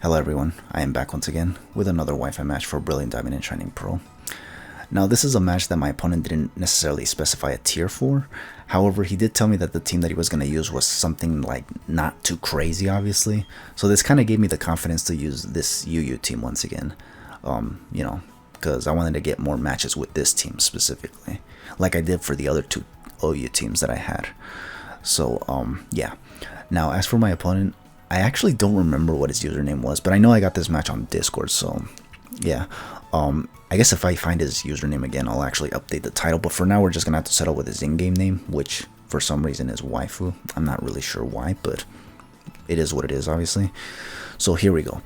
Hello everyone, I am back once again with another Wi-Fi match for Brilliant Diamond and Shining Pearl. Now this is a match that my opponent didn't necessarily specify a tier for, however he did tell me that the team that he was going to use was something like not too crazy obviously, so this kind of gave me the confidence to use this UU team once again, because I wanted to get more matches with this team specifically, like I did for the other two OU teams that I had. So yeah, now as for my opponent, I actually don't remember what his username was, but I know I got this match on Discord, so yeah. I guess if I find his username again, I'll actually update the title, but for now we're just gonna have to settle with his in-game name, which for some reason is Waifu. I'm not really sure why, but it is what it is, obviously. So here we go.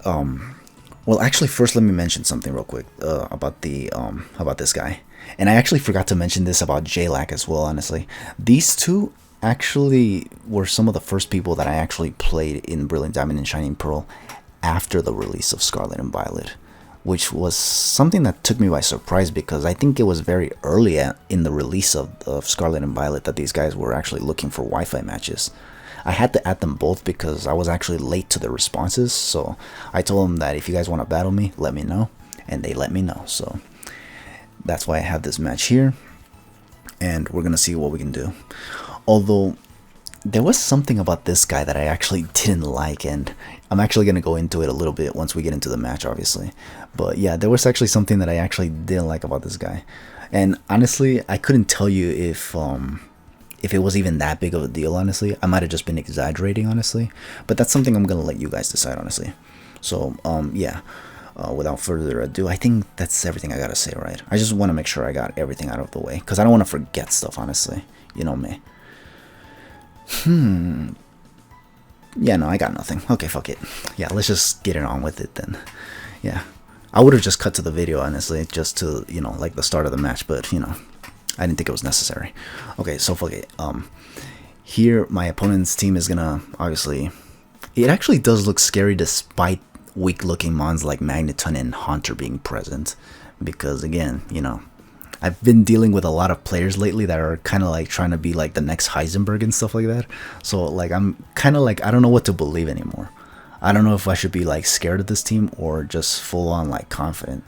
Well, actually, first let me mention something real quick about this guy, and I actually forgot to mention this about JLAC as well. Honestly, these two actually were some of the first people that I actually played in Brilliant Diamond and Shining Pearl after the release of Scarlet and Violet, which was something that took me by surprise because I think it was very early in the release of Scarlet and Violet that these guys were actually looking for Wi-Fi matches. I had to add them both because I was actually late to the responses, so I told them that if you guys want to battle me, let me know, and they let me know. So that's why I have this match here, and we're gonna see what we can do. Although there was something about this guy that I actually didn't like, and I'm actually going to go into it a little bit once we get into the match, obviously. But yeah, there was actually something that I actually didn't like about this guy. And honestly, I couldn't tell you if it was even that big of a deal, honestly. I might have just been exaggerating, honestly. But that's something I'm going to let you guys decide, honestly. So, yeah. Without further ado, I think that's everything I got to say, right? I just want to make sure I got everything out of the way, because I don't want to forget stuff, honestly. You know me. Yeah, no, I got nothing. Okay, fuck it. Yeah, let's just get it on with it then. Yeah. I would have just cut to the video, honestly, just to, like the start of the match, but, I didn't think it was necessary. Okay, so fuck it. Here, my opponent's team is gonna, obviously, it actually does look scary despite weak-looking mons like Magneton and Haunter being present, because, again, I've been dealing with a lot of players lately that are kind of like trying to be like the next Heisenberg and stuff like that. So like I'm kind of like, I don't know what to believe anymore. I don't know if I should be like scared of this team or just full on like confident.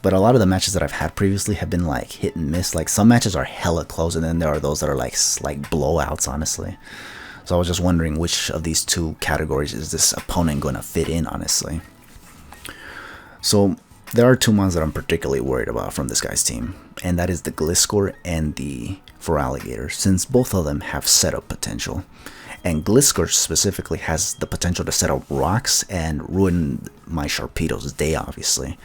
But a lot of the matches that I've had previously have been like hit and miss. Like some matches are hella close, and then there are those that are like blowouts, honestly. So I was just wondering which of these two categories is this opponent going to fit in, honestly. So there are two mons that I'm particularly worried about from this guy's team, and that is the Gliscor and the Feraligatr, since both of them have setup potential. And Gliscor specifically has the potential to set up rocks and ruin my Sharpedo's day, obviously,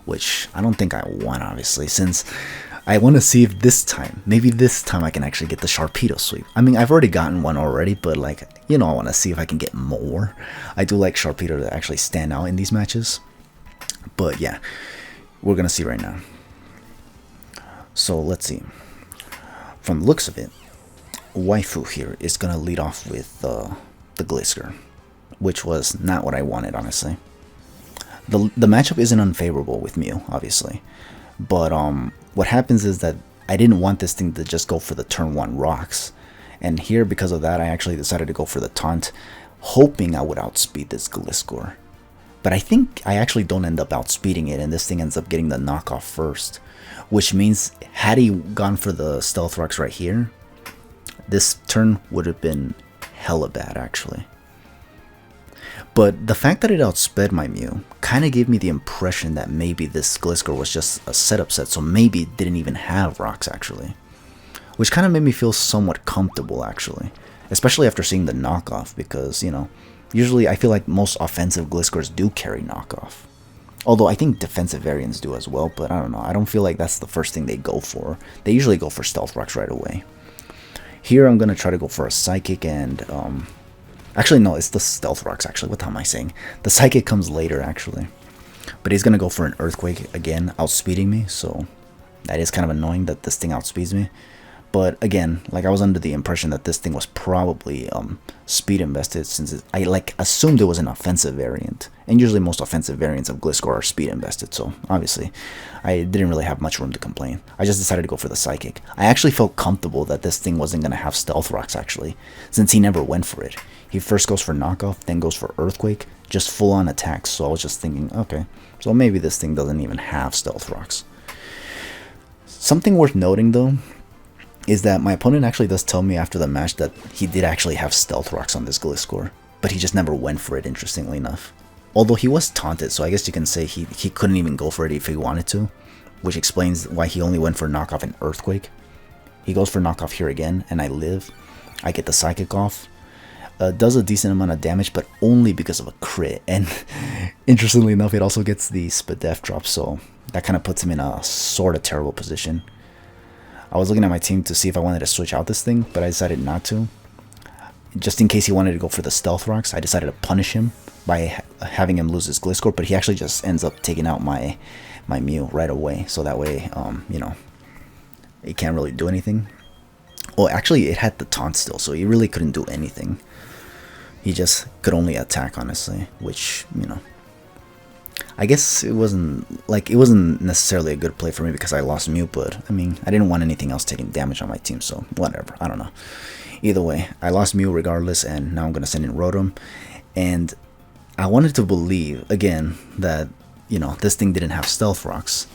which I don't think I want, obviously, since I want to see if maybe this time I can actually get the Sharpedo sweep. I mean, I've already gotten one already, but like, I want to see if I can get more. I do like Sharpedo to actually stand out in these matches. But yeah, we're going to see right now. So let's see. From the looks of it, Waifu here is going to lead off with the Gliscor, which was not what I wanted, honestly. The matchup isn't unfavorable with Mew, obviously. But what happens is that I didn't want this thing to just go for the turn 1 rocks. And here, because of that, I actually decided to go for the taunt, hoping I would outspeed this Gliscor. But I think I actually don't end up outspeeding it, and this thing ends up getting the knockoff first. Which means, had he gone for the Stealth Rocks right here, this turn would have been hella bad, actually. But the fact that it outsped my Mew kind of gave me the impression that maybe this Gliscor was just a setup set, so maybe it didn't even have rocks, actually. Which kind of made me feel somewhat comfortable, actually. Especially after seeing the knockoff, because, usually, I feel like most offensive Gliscors do carry knockoff. Although I think defensive variants do as well, but I don't know. I don't feel like that's the first thing they go for. They usually go for Stealth Rocks right away. Here I'm going to try to go for a Psychic and... Actually, no, it's the Stealth Rocks, actually. What the hell am I saying? The Psychic comes later, actually. But he's going to go for an Earthquake again, outspeeding me, so... That is kind of annoying that this thing outspeeds me. But again, like I was under the impression that this thing was probably speed invested, since I like assumed it was an offensive variant, and usually most offensive variants of Gliscor are speed invested. So obviously, I didn't really have much room to complain. I just decided to go for the Psychic. I actually felt comfortable that this thing wasn't gonna have Stealth Rocks actually, since he never went for it. He first goes for Knockoff, then goes for Earthquake, just full on attacks. So I was just thinking, okay, so maybe this thing doesn't even have Stealth Rocks. Something worth noting though is that my opponent actually does tell me after the match that he did actually have Stealth Rocks on this Gliscor, but he just never went for it, interestingly enough. Although he was taunted, so I guess you can say he couldn't even go for it if he wanted to, which explains why he only went for Knockoff and Earthquake. He goes for Knockoff here again, and I live. I get the Psychic off. Does a decent amount of damage, but only because of a crit, and interestingly enough, it also gets the Spadef drop, so that kind of puts him in a sort of terrible position. I was looking at my team to see if I wanted to switch out this thing, but I decided not to. Just in case he wanted to go for the Stealth Rocks, I decided to punish him by having him lose his Gliscor, but he actually just ends up taking out my Mew right away, so that way, you know, it can't really do anything. Well, actually, it had the taunt still, so he really couldn't do anything. He just could only attack, honestly, which, you know, I guess it wasn't necessarily a good play for me because I lost Mew, but I mean, I didn't want anything else taking damage on my team, so whatever, I don't know. Either way, I lost Mew regardless, and now I'm going to send in Rotom, and I wanted to believe, again, that, you know, this thing didn't have Stealth Rocks.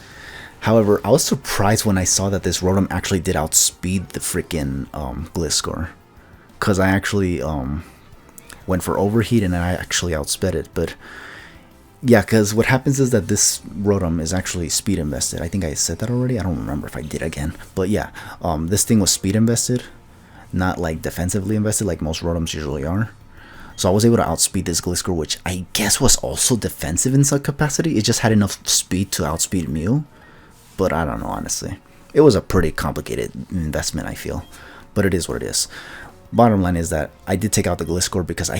However, I was surprised when I saw that this Rotom actually did outspeed the freaking Gliscor, because I actually went for Overheat, and then I actually outsped it, but yeah, because what happens is that this Rotom is actually speed invested. I think I said that already. I don't remember if I did again. But yeah, this thing was speed invested, not like defensively invested like most Rotoms usually are. So I was able to outspeed this Gliscor, which I guess was also defensive in some capacity. It just had enough speed to outspeed Mew. But I don't know, honestly. It was a pretty complicated investment, I feel. But it is what it is. Bottom line is that I did take out the Gliscor because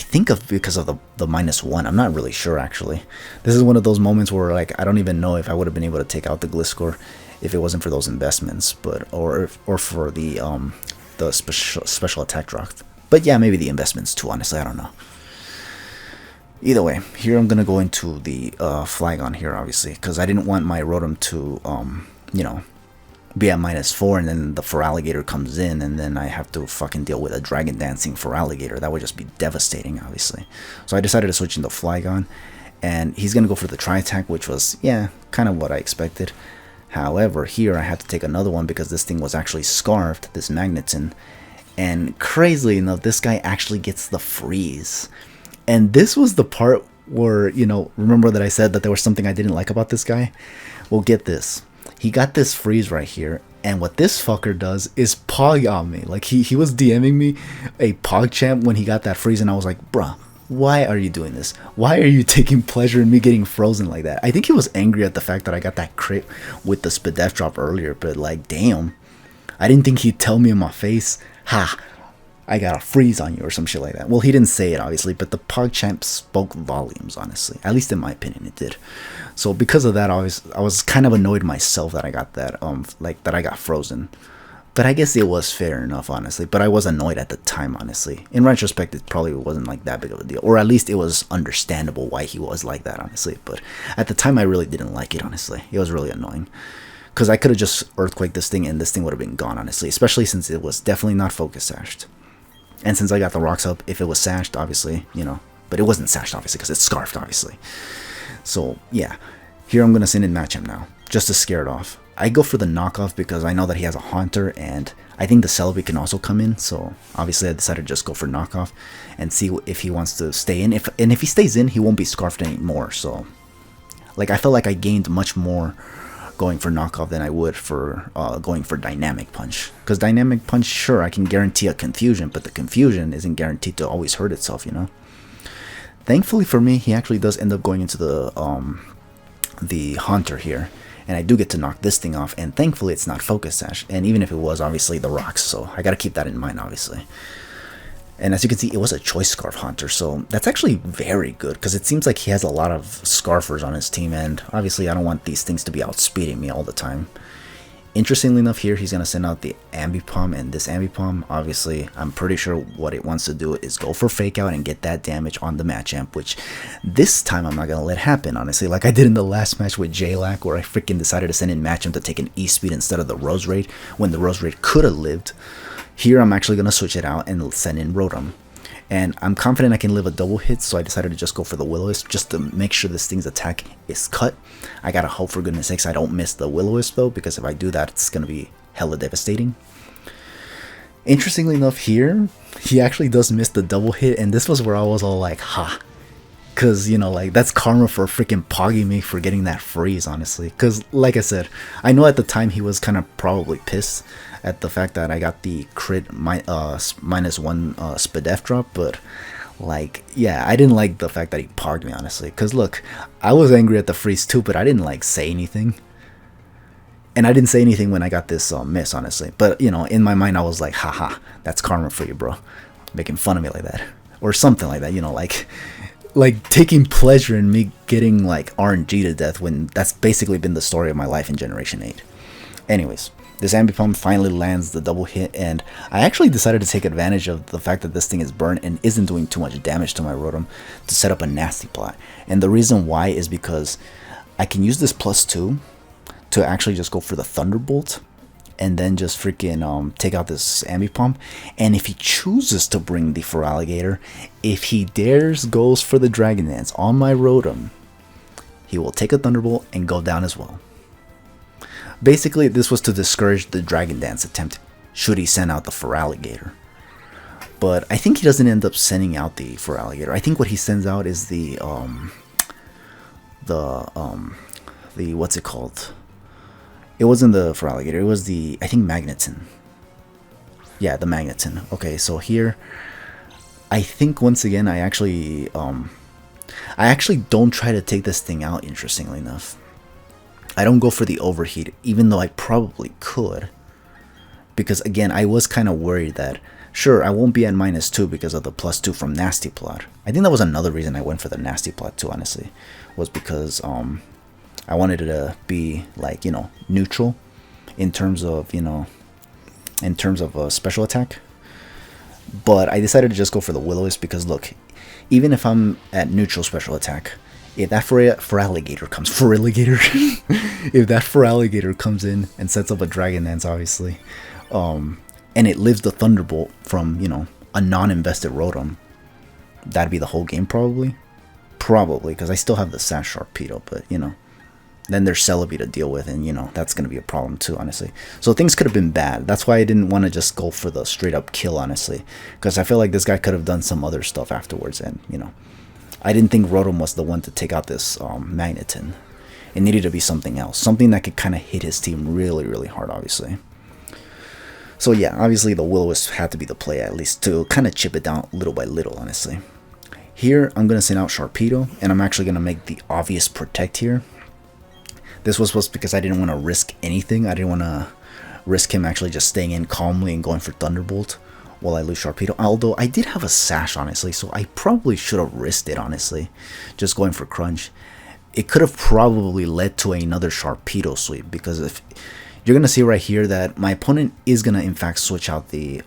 because of the -1. I'm not really sure, actually. This is one of those moments where, like, I don't even know if I would have been able to take out the Gliscor if it wasn't for those investments, but or for the special attack drop. But yeah, maybe the investments too, honestly, I don't know. Either way, here I'm gonna go into the Flygon here, obviously, because I didn't want my Rotom to you know, be at -4, and then the Feraligatr comes in, and then I have to fucking deal with a Dragon Dancing Feraligatr. That would just be devastating, obviously. So I decided to switch into Flygon, and he's gonna go for the Tri-Attack, which was, yeah, kind of what I expected. However, here I had to take another one because this thing was actually Scarfed, this Magneton, and crazily enough, this guy actually gets the Freeze. And this was the part where, you know, remember that I said that there was something I didn't like about this guy? Well, get this. He got this Freeze right here, and what this fucker does is Pog on me. Like, he was DMing me a PogChamp when he got that Freeze, and I was like, bruh, why are you doing this? Why are you taking pleasure in me getting frozen like that? I think he was angry at the fact that I got that crit with the Spadef drop earlier, but like, damn. I didn't think he'd tell me in my face, ha, I got a Freeze on you or some shit like that. Well, he didn't say it, obviously, but the PogChamp spoke volumes, honestly. At least in my opinion, it did. So because of that, I was kind of annoyed myself that I got that, that I got frozen. But I guess it was fair enough, honestly. But I was annoyed at the time, honestly. In retrospect, it probably wasn't like that big of a deal. Or at least it was understandable why he was like that, honestly. But at the time, I really didn't like it, honestly. It was really annoying. Because I could have just Earthquaked this thing, and this thing would have been gone, honestly. Especially since it was definitely not Focus Sashed. And since I got the rocks up, if it was sashed, obviously, you know. But it wasn't sashed, obviously, because it's Scarfed, obviously. So, yeah. Here I'm going to send in Match him now, just to scare it off. I go for the Knockoff because I know that he has a Haunter, and I think the Celebi can also come in. So, obviously, I decided to just go for Knockoff and see if he wants to stay in. And if he stays in, he won't be Scarfed anymore. So, like, I felt like I gained much more going for Knockoff than I would for going for Dynamic Punch. Because Dynamic Punch, sure, I can guarantee a Confusion, but the Confusion isn't guaranteed to always hurt itself, you know? Thankfully for me, he actually does end up going into the Haunter here, and I do get to knock this thing off, and thankfully it's not Focus Sash, and even if it was, obviously, the rocks, so I gotta keep that in mind, obviously. And as you can see, it was a Choice Scarf Haunter, so that's actually very good, because it seems like he has a lot of Scarfers on his team, and obviously I don't want these things to be outspeeding me all the time. Interestingly enough, here he's going to send out the Ambipom, and this Ambipom, obviously, I'm pretty sure what it wants to do is go for Fake Out and get that damage on the Machamp, which this time I'm not going to let happen, honestly, like I did in the last match with J-Lac, where I freaking decided to send in Machamp to take an E-Speed instead of the Roserade, when the Roserade could have lived. Here, I'm actually going to switch it out and send in Rotom. And I'm confident I can live a double hit, so I decided to just go for the Will-O-Wisp just to make sure this thing's attack is cut. I gotta hope for goodness sakes I don't miss the Will-O-Wisp though, because if I do that, it's gonna be hella devastating. Interestingly enough, here, he actually does miss the double hit, and this was where I was all like, ha. Because, you know, like, that's karma for freaking Poggy me for getting that freeze, honestly. Because, like I said, I know at the time he was kind of probably pissed at the fact that I got the crit -1 Spadef drop, but like, yeah, I didn't like the fact that he pogged me, honestly, because look, I was angry at the freeze too, but I didn't like say anything, and I didn't say anything when I got this miss, honestly, but you know, in my mind I was like, haha, that's karma for you, bro, making fun of me like that, or something like that, you know, like taking pleasure in me getting like RNG to death when that's basically been the story of my life in Generation 8. Anyways, this Ambipom finally lands the double hit, and I actually decided to take advantage of the fact that this thing is burned and isn't doing too much damage to my Rotom to set up a nasty plot. And the reason why is because I can use this +2 to actually just go for the Thunderbolt and then just freaking take out this Ambipom. And if he chooses to bring the Feraligatr, if he dares goes for the Dragon Dance on my Rotom, he will take a Thunderbolt and go down as well. Basically, this was to discourage the Dragon Dance attempt, should he send out the Feraligatr. But I think he doesn't end up sending out the Feraligatr. I think what he sends out is the what's it called? It wasn't the Feraligatr, it was the, I think, Magneton. Yeah, the Magneton. Okay, so here, I think once again, I actually don't try to take this thing out, interestingly enough. I don't go for the overheat, even though I probably could. Because again, I was kind of worried that, sure, I won't be at -2 because of the +2 from Nasty Plot. I think that was another reason I went for the Nasty Plot too, honestly. Was because I wanted it to be, like, you know, neutral in terms of, you know, special attack. But I decided to just go for the Will-O-Wisp because, look, even if I'm at neutral special attack, if that Feraligatr comes, if that Feraligatr comes in and sets up a Dragon Dance, obviously, and it lives the Thunderbolt from, you know, a non-invested Rotom, that'd be the whole game probably, because I still have the Sash Sharpedo, but, you know, then there's Celebi to deal with, and, you know, that's going to be a problem too, honestly. So things could have been bad. That's why I didn't want to just go for the straight up kill, honestly, because I feel like this guy could have done some other stuff afterwards, and, you know, I didn't think Rotom was the one to take out this Magneton. It needed to be something else. Something that could kind of hit his team really, really hard, obviously. So yeah, obviously the Will-O-Wisp had to be the play, at least, to kind of chip it down little by little, honestly. Here, I'm going to send out Sharpedo, and I'm actually going to make the obvious Protect here. This was supposed because I didn't want to risk anything. I didn't want to risk him actually just staying in calmly and going for Thunderbolt while I lose Sharpedo. Although I did have a Sash, honestly, so I probably should have risked it, honestly, just going for Crunch. It could have probably led to another Sharpedo sweep, because if you're gonna see right here that my opponent is gonna in fact switch out the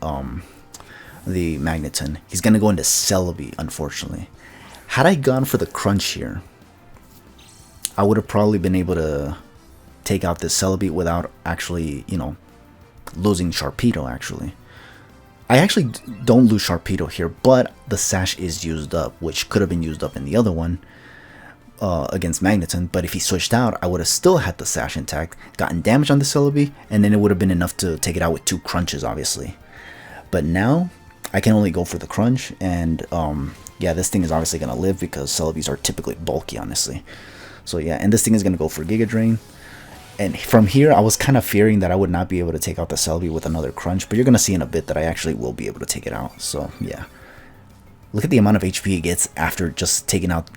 Magneton. He's gonna go into Celebi, unfortunately. Had I gone for the Crunch here, I would have probably been able to take out this Celebi without actually, you know, losing Sharpedo, actually. I actually don't lose Sharpedo here, but the Sash is used up, which could have been used up in the other one against Magneton. But if he switched out, I would have still had the Sash intact, gotten damage on the Celebi, and then it would have been enough to take it out with 2 crunches, obviously. But now, I can only go for the Crunch, and yeah, this thing is obviously going to live because Celebis are typically bulky, honestly. So yeah, and this thing is going to go for Giga Drain. And from here, I was kind of fearing that I would not be able to take out the Celebi with another Crunch, but you're going to see in a bit that I actually will be able to take it out. So yeah, look at the amount of HP it gets after just taking out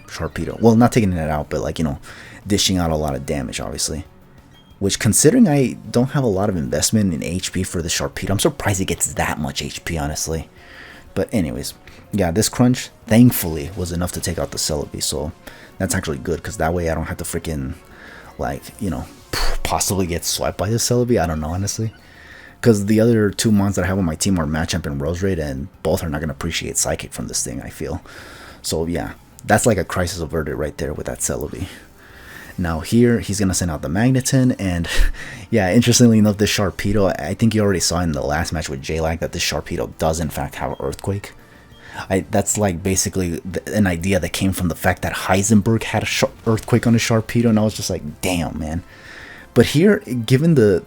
Sharpedo. Well, not taking it out, but, like, you know, dishing out a lot of damage, obviously. Which, considering I don't have a lot of investment in HP for the Sharpedo, I'm surprised it gets that much HP, honestly. But anyways, yeah, this Crunch, thankfully, was enough to take out the Celebi, so that's actually good, because that way I don't have to freaking, like, you know, possibly get swiped by this Celebi. I don't know, honestly. Because the other 2 mons that I have on my team are Machamp and Roserade, and both are not going to appreciate Psychic from this thing, I feel. So yeah, that's like a crisis averted right there with that Celebi. Now here, he's going to send out the Magneton, and yeah, interestingly enough, this Sharpedo, I think you already saw in the last match with J-Lag that this Sharpedo does in fact have Earthquake. That's like basically an idea that came from the fact that Heisenberg had a Earthquake on his Sharpedo, and I was just like, damn, man. But here, given the...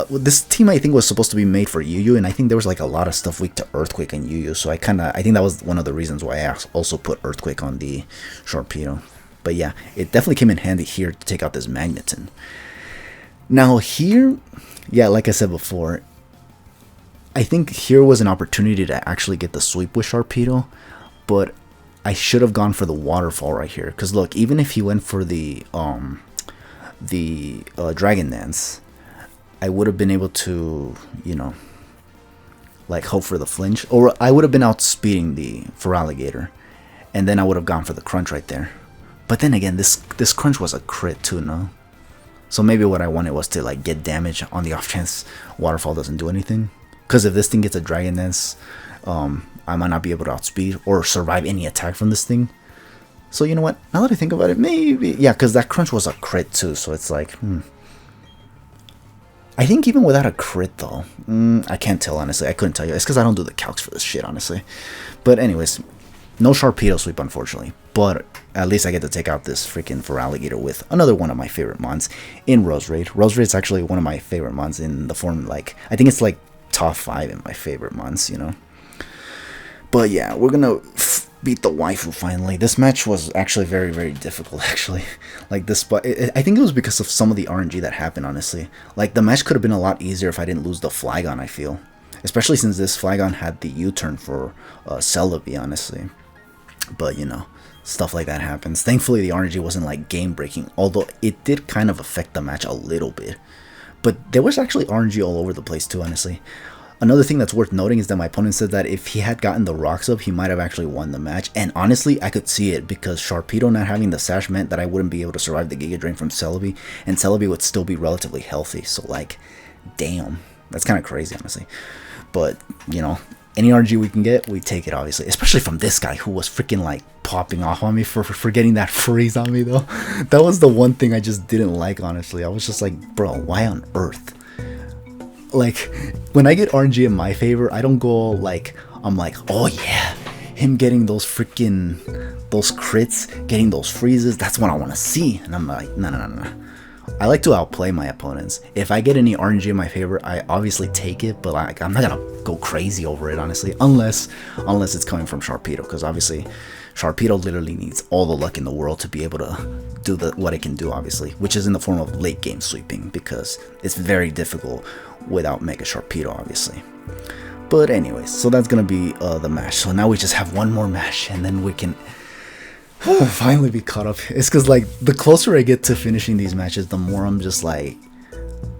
this team I think was supposed to be made for Yu-Yu, and I think there was like a lot of stuff weak to Earthquake and Yu-Yu, so I think that was one of the reasons why I also put Earthquake on the Sharpedo. But yeah, it definitely came in handy here to take out this Magneton. Now here, yeah, like I said before, I think here was an opportunity to actually get the sweep with Sharpedo, but I should have gone for the Waterfall right here. Because look, even if he went for the Dragon Dance, I would have been able to, you know, like hope for the flinch, or I would have been outspeeding the Feraligatr, and then I would have gone for the crunch right there. But then again, this crunch was a crit too, no? So maybe what I wanted was to like get damage on the off chance Waterfall doesn't do anything. Because if this thing gets a Dragon Dance, I might not be able to outspeed or survive any attack from this thing. So you know what? Now that I think about it, maybe, yeah, because that crunch was a crit too. So it's like, I think even without a crit though, I can't tell honestly. I couldn't tell you. It's because I don't do the calcs for this shit honestly. But anyways, no Sharpedo sweep unfortunately. But at least I get to take out this freaking Feraligatr with another one of my favorite mons in Roserade. Roserade's actually one of my favorite mons in the form, like, I think it's like top 5 in my favorite mons, you know. But yeah, we're gonna beat the Waifu finally. This match was actually very, very difficult actually. Like this, but I think it was because of some of the RNG that happened honestly. Like the match could have been a lot easier if I didn't lose the Flygon, I feel. Especially since this Flygon had the U-turn for Celebi, honestly. But you know, stuff like that happens. Thankfully the RNG wasn't like game breaking, although it did kind of affect the match a little bit. But there was actually RNG all over the place too, honestly. Another thing that's worth noting is that my opponent said that if he had gotten the rocks up, he might have actually won the match. And honestly, I could see it because Sharpedo not having the sash meant that I wouldn't be able to survive the Giga Drain from Celebi, and Celebi would still be relatively healthy. So like, damn, that's kind of crazy, honestly. But, you know, any RNG we can get, we take it, obviously. Especially from this guy who was freaking like popping off on me for getting that freeze on me though. That was the one thing I just didn't like, honestly. I was just like, bro, why on earth? Like, when I get RNG in my favor, I don't go like, I'm like, oh yeah, him getting those freaking, those crits, getting those freezes, that's what I want to see. And I'm like, no. I like to outplay my opponents. If I get any RNG in my favor, I obviously take it, but like, I'm not gonna go crazy over it, honestly, unless it's coming from Sharpedo, because obviously Sharpedo literally needs all the luck in the world to be able to do what it can do, obviously, which is in the form of late game sweeping, because it's very difficult without Mega Sharpedo, obviously. But anyways, so that's gonna be the match. So now we just have one more match, and then we can finally be caught up. It's because like the closer I get to finishing these matches, the more I'm just like,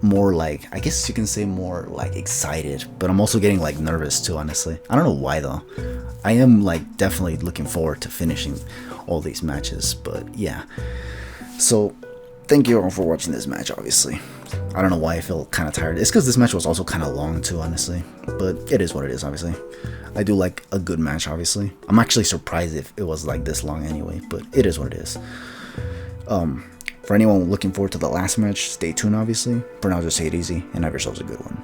more like, I guess you can say more like excited, but I'm also getting like nervous too, honestly. I don't know why though. I am like definitely looking forward to finishing all these matches, but yeah. So thank you all for watching this match, obviously. I don't know why I feel kind of tired. It's because this match was also kind of long too, honestly, but it is what it is, obviously. I do like a good match, obviously. I'm actually surprised if it was like this long anyway, but it is what it is. For anyone looking forward to the last match, stay tuned, obviously. For now, just take it easy and have yourselves a good one.